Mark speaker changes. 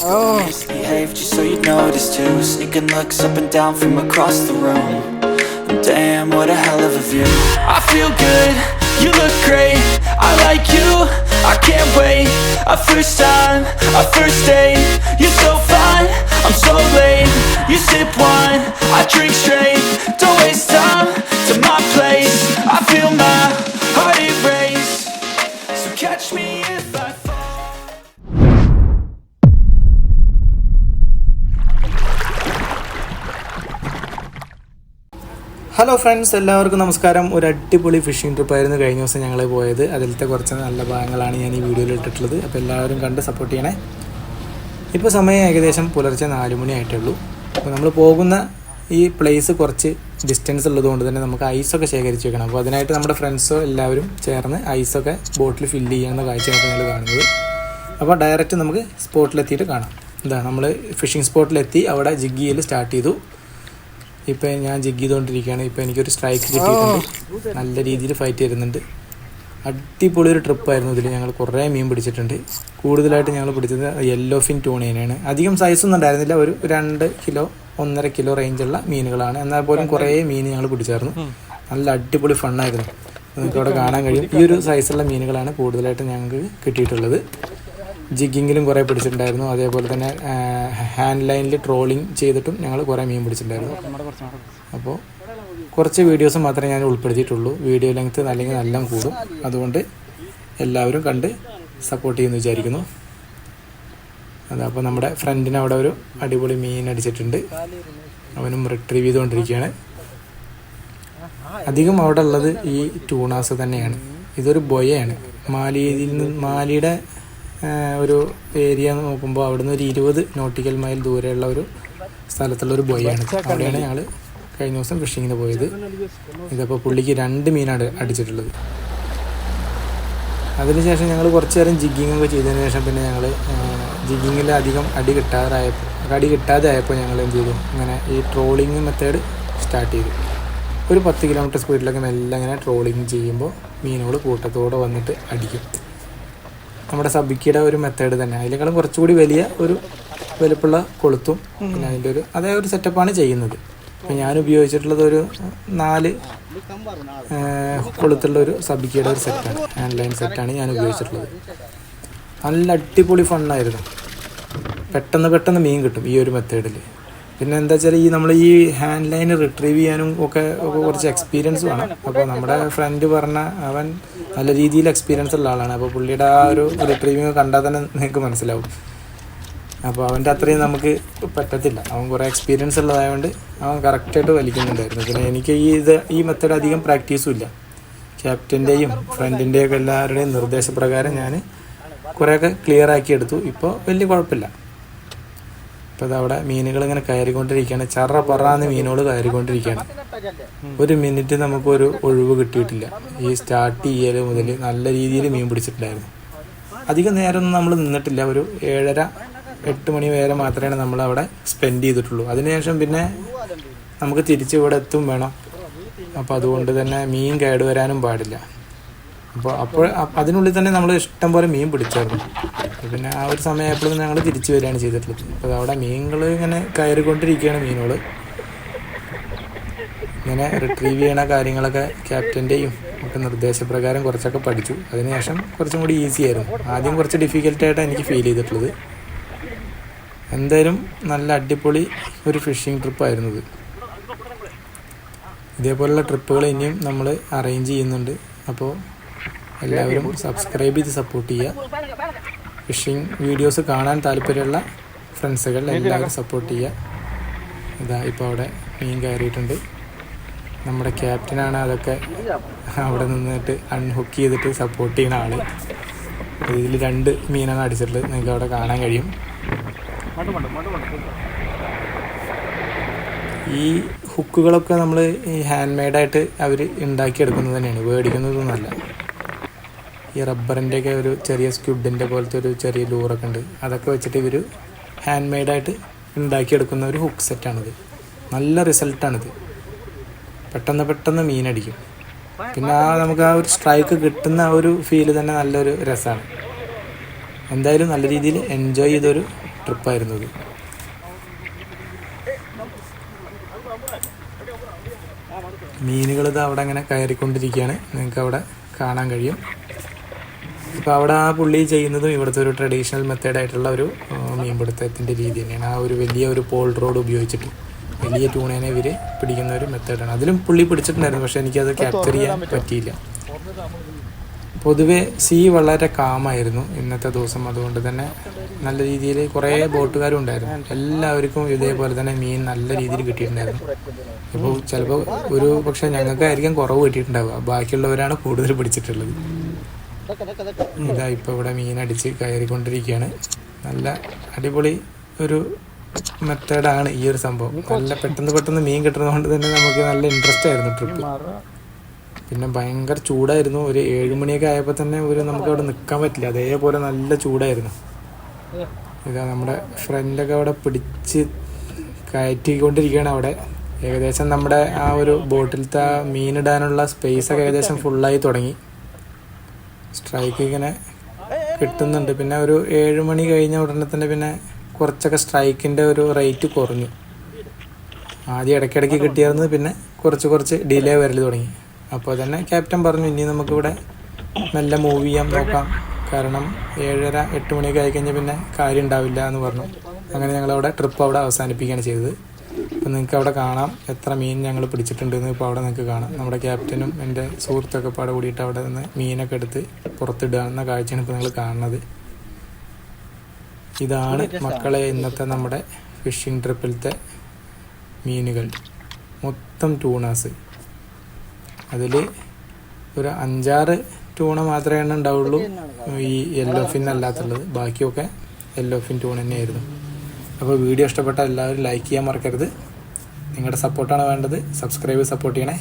Speaker 1: Still misbehave just so you notice too. Sneaking looks up and down from across the room. And damn, what a hell of a view. I feel good, you look great. I like you, I can't wait. A first time, a first date. You're so fine, I'm so late. You sip wine, I drink straight. Don't waste time to my place. I feel my heart erase. So catch me if I fall.
Speaker 2: Hello friends, എല്ലാവർക്കും നമസ്കാരം. ഒരു അടിപൊളി phishing ട്രിപ്പായിരുന്നു കഴിഞ്ഞ ദിവസം ഞങ്ങൾ പോയത്. അതിലത്തെ കുറച്ച് നല്ല ഭാഗങ്ങളാണ് ഞാൻ ഈ വീഡിയോയിൽ ഇട്ടിട്ടുള്ളത്. അപ്പോൾ എല്ലാവരും കണ്ട് സപ്പോർട്ട് ചെയ്യണേ. ഇപ്പോൾ സമയം ഏകദേശം പുലർച്ചെ 4 മണി ആയിട്ടുള്ളൂ. അപ്പോൾ നമ്മൾ പോകുന്ന ഈ പ്ലേസ് കുറച്ച് ഡിസ്റ്റൻസ് ഉള്ളതുകൊണ്ട് തന്നെ നമുക്ക് ഐസൊക്കെ ശേഖരിച്ച് വെക്കണം. അപ്പോൾ അതിനായിട്ട് നമ്മുടെ ഫ്രണ്ട്സോ എല്ലാവരും ചേർന്ന് ഐസൊക്കെ ബോട്ടിൽ ഫില്ല് ചെയ്യാവുന്ന കാഴ്ചയാണ് നിങ്ങൾ കാണുന്നത്. അപ്പോൾ ഡയറക്റ്റ് നമുക്ക് സ്പോട്ടിലെത്തിയിട്ട് കാണാം. എന്താ, നമ്മൾ ഫിഷിംഗ് സ്പോട്ടിലെത്തി അവിടെ ജിഗ് ചെയ്യൽ സ്റ്റാർട്ട് ചെയ്തു. ഇപ്പോൾ ഞാൻ ജിഗ് ചെയ്തുകൊണ്ടിരിക്കുകയാണ്. ഇപ്പോൾ എനിക്കൊരു സ്ട്രൈക്ക് കിട്ടിയിട്ടുണ്ട്. നല്ല രീതിയിൽ ഫൈറ്റ് ചെയ്യുന്നുണ്ട്. അടിപൊളി ഒരു ട്രിപ്പായിരുന്നു. ഇതിൽ ഞങ്ങൾ കുറേ മീൻ പിടിച്ചിട്ടുണ്ട്. കൂടുതലായിട്ട് ഞങ്ങൾ പിടിച്ചത് യെല്ലോ ഫിൻ ടൂണേനെയാണ്. അധികം സൈസൊന്നും ഉണ്ടായിരുന്നില്ല. ഒരു 2 കിലോ 1.5 കിലോ റേഞ്ചുള്ള മീനുകളാണ്. എന്നാൽ പോലും കുറേ മീൻ ഞങ്ങൾ പിടിച്ചായിരുന്നു. നല്ല അടിപൊളി ഫണ്ണായിരുന്നു. നിങ്ങൾക്ക് അവിടെ കാണാൻ കഴിയും. ഈ ഒരു സൈസുള്ള മീനുകളാണ് കൂടുതലായിട്ട് ഞങ്ങൾക്ക് കിട്ടിയിട്ടുള്ളത്. ജിഗിങ്ങിലും കുറേ പിടിച്ചിട്ടുണ്ടായിരുന്നു. അതേപോലെ തന്നെ ഹാൻഡ് ലൈനിൽ ട്രോളിങ് ചെയ്തിട്ടും ഞങ്ങൾ കുറേ മീൻ പിടിച്ചിട്ടുണ്ടായിരുന്നു. അപ്പോൾ കുറച്ച് വീഡിയോസ് മാത്രമേ ഞാൻ ഉൾപ്പെടുത്തിയിട്ടുള്ളൂ. വീഡിയോ ലെങ്ത്ത് അല്ലെങ്കിൽ നല്ല കൂടും. അതുകൊണ്ട് എല്ലാവരും കണ്ട് സപ്പോർട്ട് ചെയ്യുമെന്ന് വിചാരിക്കുന്നു. അതപ്പോൾ നമ്മുടെ ഫ്രണ്ടിന് അവിടെ ഒരു അടിപൊളി മീൻ അടിച്ചിട്ടുണ്ട്. അവനും റിട്രീവ് ചെയ്തുകൊണ്ടിരിക്കുകയാണ്. അധികം അവിടെ ഉള്ളത് ഈ ടൂണാസ് തന്നെയാണ്. ഇതൊരു ബൊയയാണ്. മാലിയുടെ ഒരു ഏരിയ നോക്കുമ്പോൾ അവിടുന്ന് ഒരു 20 നോട്ടിക്കൽ മൈൽ ദൂരെയുള്ള ഒരു സ്ഥലത്തുള്ളൊരു ബൊയാണ്. അവിടെയാണ് ഞങ്ങൾ കഴിഞ്ഞ ദിവസം ഫിഷിങ്ങിന് പോയത്. ഇതപ്പോൾ പുള്ളിക്ക് 2 മീനാണ് അടിച്ചിട്ടുള്ളത്. അതിനുശേഷം ഞങ്ങൾ കുറച്ച് നേരം ജിഗ്ഗിങ്ങൊക്കെ ചെയ്തതിന് ശേഷം പിന്നെ ഞങ്ങൾ ജിഗ്ഗിങ്ങിൽ അധികം അടി കിട്ടാതെ ആയപ്പോൾ ഞങ്ങൾ എന്ത് ചെയ്തു, ഇങ്ങനെ ഈ ട്രോളിങ് മെത്തേഡ് സ്റ്റാർട്ട് ചെയ്തു. ഒരു 10 കിലോമീറ്റർ സ്പീഡിലൊക്കെ മെല്ലെ ഇങ്ങനെ ട്രോളിങ് ചെയ്യുമ്പോൾ മീനുകൾ കൂട്ടത്തോടെ വന്നിട്ട് അടിക്കും. നമ്മുടെ സബിക്കിയുടെ ഒരു മെത്തേഡ് തന്നെ. അതിനേക്കാളും കുറച്ചുകൂടി വലിയ ഒരു വലുപ്പമുള്ള കൊളുത്തും പിന്നെ അതിൻ്റെ അതേ ഒരു സെറ്റപ്പാണ് ചെയ്യുന്നത്. അപ്പോൾ ഞാൻ ഉപയോഗിച്ചിട്ടുള്ളത് ഒരു 4 കൊളുത്തുള്ള ഒരു സബിക്കിയുടെ ഒരു സെറ്റാണ്, ഹാൻഡ് ലൈൻ സെറ്റാണ് ഞാൻ ഉപയോഗിച്ചിട്ടുള്ളത്. നല്ല അടിപൊളി ഫണ്ണായിരുന്നു. പെട്ടെന്ന് മീൻ കിട്ടും ഈ ഒരു മെത്തേഡിൽ. പിന്നെ എന്താ വെച്ചാൽ നമ്മൾ ഈ ഹാൻഡ് ലൈൻ റിട്രീവ് ചെയ്യാനും ഒക്കെ കുറച്ച് എക്സ്പീരിയൻസ് വേണം. അപ്പോൾ നമ്മുടെ ഫ്രണ്ട് പറഞ്ഞ അവൻ നല്ല രീതിയിൽ എക്സ്പീരിയൻസ് ഉള്ള ആളാണ്. അപ്പോൾ പുള്ളിയുടെ ആ ഒരു റിട്രീവിങ് കണ്ടാൽ തന്നെ നിങ്ങൾക്ക് മനസ്സിലാവും. അപ്പോൾ അവൻ്റെ അത്രയും നമുക്ക് പറ്റത്തില്ല. അവൻ കുറേ എക്സ്പീരിയൻസ് ഉള്ളതായതുകൊണ്ട് അവൻ കറക്റ്റായിട്ട് വലിക്കുന്നുണ്ടായിരുന്നു. പിന്നെ എനിക്ക് ഈ മെത്തേഡ് അധികം പ്രാക്ടീസും ഇല്ല. ക്യാപ്റ്റൻ്റെയും ഫ്രണ്ടിൻ്റെയൊക്കെ എല്ലാവരുടെയും നിർദ്ദേശപ്രകാരം ഞാൻ കുറേയൊക്കെ ക്ലിയർ ആക്കി എടുത്തു. ഇപ്പോൾ വലിയ കുഴപ്പമില്ല. ഇപ്പോൾ അതവിടെ മീനുകൾ ഇങ്ങനെ കയറിക്കൊണ്ടിരിക്കുകയാണ്. പറന്ന് മീനുകൾ കയറിക്കൊണ്ടിരിക്കുകയാണ്. 1 മിനിറ്റ് നമുക്കൊരു ഒഴിവ് കിട്ടിയിട്ടില്ല. ഈ സ്റ്റാർട്ട് ചെയ്യൽ മുതൽ നല്ല രീതിയിൽ മീൻ പിടിച്ചിട്ടുണ്ടായിരുന്നു. അധികം നേരമൊന്നും നമ്മൾ നിന്നിട്ടില്ല. ഒരു 7:30-8 മണി വരെ മാത്രമേ നമ്മളവിടെ സ്പെൻഡ് ചെയ്തിട്ടുള്ളൂ. അതിനുശേഷം പിന്നെ നമുക്ക് തിരിച്ച് ഇവിടെ എത്തും വേണം. അപ്പോൾ അതുകൊണ്ട് തന്നെ മീൻ കേടുവരാനും പാടില്ല. അപ്പോൾ അതിനുള്ളിൽ തന്നെ നമ്മൾ ഇഷ്ടം പോലെ മീൻ പിടിച്ചായിരുന്നു. പിന്നെ ആ ഒരു സമയമായപ്പോഴും ഞങ്ങൾ തിരിച്ചു വരികയാണ് ചെയ്തിട്ടുള്ളത്. അപ്പോൾ അവിടെ മീനുകൾ ഇങ്ങനെ കയറിക്കൊണ്ടിരിക്കുകയാണ്. മീനുകൾ ഇങ്ങനെ റിട്രീവ് ചെയ്യണ കാര്യങ്ങളൊക്കെ ക്യാപ്റ്റൻ്റെയും ഒക്കെ നിർദ്ദേശപ്രകാരം കുറച്ചൊക്കെ പഠിച്ചു. അതിനുശേഷം കുറച്ചും കൂടി ഈസി ആയിരുന്നു. ആദ്യം കുറച്ച് ഡിഫിക്കൽട്ടായിട്ടാണ് എനിക്ക് ഫീൽ ചെയ്തിട്ടുള്ളത്. എന്തായാലും നല്ല അടിപൊളി ഒരു ഫിഷിംഗ് ട്രിപ്പായിരുന്നത്. ഇതേപോലുള്ള ട്രിപ്പുകൾ ഇനിയും നമ്മൾ അറേഞ്ച് ചെയ്യുന്നുണ്ട്. അപ്പോൾ എല്ലാവരും സബ്സ്ക്രൈബ് ചെയ്ത് സപ്പോർട്ട് ചെയ്യുക. ഫിഷിംഗ് വീഡിയോസ് കാണാൻ താല്പര്യമുള്ള ഫ്രണ്ട്സുകൾ എല്ലാവരും സപ്പോർട്ട് ചെയ്യുക. ഇതാ ഇപ്പോൾ അവിടെ മീൻ കയറിയിട്ടുണ്ട്. നമ്മുടെ ക്യാപ്റ്റനാണ് അതൊക്കെ അവിടെ നിന്നിട്ട് അൺഹുക്ക് ചെയ്തിട്ട് സപ്പോർട്ട് ചെയ്യുന്ന ആൾ. ഇതിൽ 2 മീനാണ് അടിച്ചിട്ടുള്ളത്. നിങ്ങൾക്ക് അവിടെ കാണാൻ കഴിയും. ഈ ഹുക്കുകളൊക്കെ നമ്മൾ ഈ ഹാൻഡ് മെയ്ഡായിട്ട് അവർ ഉണ്ടാക്കിയെടുക്കുന്നത് തന്നെയാണ്, മേടിക്കുന്നതൊന്നുമല്ല. ഈ റബ്ബറിൻ്റെയൊക്കെ ഒരു ചെറിയ സ്ക്വിഡിൻ്റെ പോലത്തെ ഒരു ചെറിയ ലൂറൊക്കെ ഉണ്ട്. അതൊക്കെ വെച്ചിട്ട് ഇവർ ഹാൻഡ് മെയ്ഡായിട്ട് ഉണ്ടാക്കിയെടുക്കുന്ന ഒരു ഹുക്ക് സെറ്റാണിത്. നല്ല റിസൾട്ടാണിത്. പെട്ടെന്ന് മീനടിക്കും. പിന്നെ നമുക്ക് ആ ഒരു സ്ട്രൈക്ക് കിട്ടുന്ന ആ ഒരു ഫീല് തന്നെ നല്ലൊരു രസമാണ്. എന്തായാലും നല്ല രീതിയിൽ എൻജോയ് ചെയ്തൊരു ട്രിപ്പായിരുന്നു ഇത്. മീനുകൾ ഇത് അവിടെ അങ്ങനെ കയറിക്കൊണ്ടിരിക്കുകയാണ്, നിങ്ങൾക്ക് അവിടെ കാണാൻ കഴിയും. ഇപ്പോൾ അവിടെ ആ പുള്ളി ചെയ്യുന്നതും ഇവിടുത്തെ ഒരു ട്രഡീഷണൽ മെത്തേഡായിട്ടുള്ള ഒരു മീൻപിടുത്തത്തിൻ്റെ രീതി തന്നെയാണ്. ആ ഒരു വലിയ ഒരു പോൾ റോഡ് ഉപയോഗിച്ചിട്ട് വലിയ ട്യൂണേനെ ഇവർ പിടിക്കുന്ന ഒരു മെത്തേഡാണ്. അതിലും പുള്ളി പിടിച്ചിട്ടുണ്ടായിരുന്നു, പക്ഷേ എനിക്കത് ക്യാപ്ചർ ചെയ്യാൻ പറ്റിയില്ല. പൊതുവെ സീ വളരെ കാമായിരുന്നു ഇന്നത്തെ ദിവസം. അതുകൊണ്ട് തന്നെ നല്ല രീതിയിൽ കുറേ ബോട്ടുകാരും ഉണ്ടായിരുന്നു. എല്ലാവർക്കും ഇതേപോലെ തന്നെ മീൻ നല്ല രീതിയിൽ കിട്ടിയിട്ടുണ്ടായിരുന്നു. ഇപ്പോൾ ചിലപ്പോൾ ഒരു പക്ഷേ ഞങ്ങൾക്കായിരിക്കും കുറവ് കിട്ടിയിട്ടുണ്ടാവുക, ബാക്കിയുള്ളവരാണ് കൂടുതൽ പിടിച്ചിട്ടുള്ളത്. ഇതാ ഇപ്പോൾ ഇവിടെ മീനടിച്ച് കയറിക്കൊണ്ടിരിക്കുകയാണ്. നല്ല അടിപൊളി ഒരു മെത്തേഡാണ് ഈ ഒരു സംഭവം. നല്ല പെട്ടെന്ന് മീൻ കിട്ടുന്നതുകൊണ്ട് തന്നെ നമുക്ക് നല്ല ഇൻട്രസ്റ്റ് ആയിരുന്നു ട്രിപ്പ്. പിന്നെ ഭയങ്കര ചൂടായിരുന്നു. ഒരു 7 മണിയൊക്കെ ആയപ്പോൾ തന്നെ നമുക്ക് അവിടെ നിൽക്കാൻ പറ്റില്ല, അതേപോലെ നല്ല ചൂടായിരുന്നു. ഇതാ നമ്മുടെ ഫ്രണ്ടൊക്കെ അവിടെ പിടിച്ച് കയറ്റിക്കൊണ്ടിരിക്കുകയാണ്. അവിടെ ഏകദേശം നമ്മുടെ ആ ഒരു ബോട്ടിലത്തെ മീനിടാനുള്ള സ്പേസൊക്കെ ഏകദേശം ഫുള്ളായി തുടങ്ങി. സ്ട്രൈക്ക് ഇങ്ങനെ കിട്ടുന്നുണ്ട്. പിന്നെ ഒരു 7 മണി കഴിഞ്ഞ ഉടനെ തന്നെ പിന്നെ കുറച്ചൊക്കെ സ്ട്രൈക്കിൻ്റെ ഒരു റേറ്റ് കുറഞ്ഞു. ആദ്യം ഇടയ്ക്കിടയ്ക്ക് കിട്ടിയായിരുന്നു, പിന്നെ കുറച്ച് ഡിലേ വരൽ തുടങ്ങി. അപ്പോൾ തന്നെ ക്യാപ്റ്റൻ പറഞ്ഞു ഇനി നമുക്കിവിടെ മെല്ലെ മൂവ് ചെയ്യാൻ നോക്കാം, കാരണം 7:30-8 മണിയൊക്കെ ആയിക്കഴിഞ്ഞാൽ പിന്നെ കാര്യം ഉണ്ടാവില്ല എന്ന് പറഞ്ഞു. അങ്ങനെ ഞങ്ങളവിടെ ട്രിപ്പ് അവിടെ അവസാനിപ്പിക്കുകയാണ് ചെയ്തത്. അപ്പോൾ നിങ്ങൾക്ക് അവിടെ കാണാം എത്ര മീൻ ഞങ്ങൾ പിടിച്ചിട്ടുണ്ടെന്ന്. ഇപ്പോൾ അവിടെ നിങ്ങൾക്ക് കാണാം നമ്മുടെ ക്യാപ്റ്റനും എൻ്റെ സുഹൃത്തൊക്കെ പാടെ കൂടിയിട്ട് അവിടെ നിന്ന് മീനൊക്കെ എടുത്ത് പുറത്തിടുന്ന കാഴ്ചയാണ് ഇപ്പോൾ നിങ്ങൾ കാണുന്നത്. ഇതാണ് മക്കളെ ഇന്നത്തെ നമ്മുടെ ഫിഷിംഗ് ട്രിപ്പിലത്തെ മീനുകൾ. മൊത്തം ടൂണാസ്. അതിൽ ഒരു 5-6 ടൂണ മാത്രമേ ഉണ്ടാവുള്ളൂ ഈ യെല്ലോ ഫിൻ അല്ലാത്തുള്ളത്. ബാക്കിയൊക്കെ യെല്ലോ ഫിൻ ടൂൺ തന്നെയായിരുന്നു. അപ്പോൾ വീഡിയോ ഇഷ്ടപ്പെട്ട എല്ലാവരും ലൈക്ക് ചെയ്യാൻ മറക്കരുത്. നിങ്ങളുടെ സപ്പോർട്ടാണ് വേണ്ടത്. സബ്സ്ക്രൈബ് സപ്പോർട്ട് ചെയ്യണേ.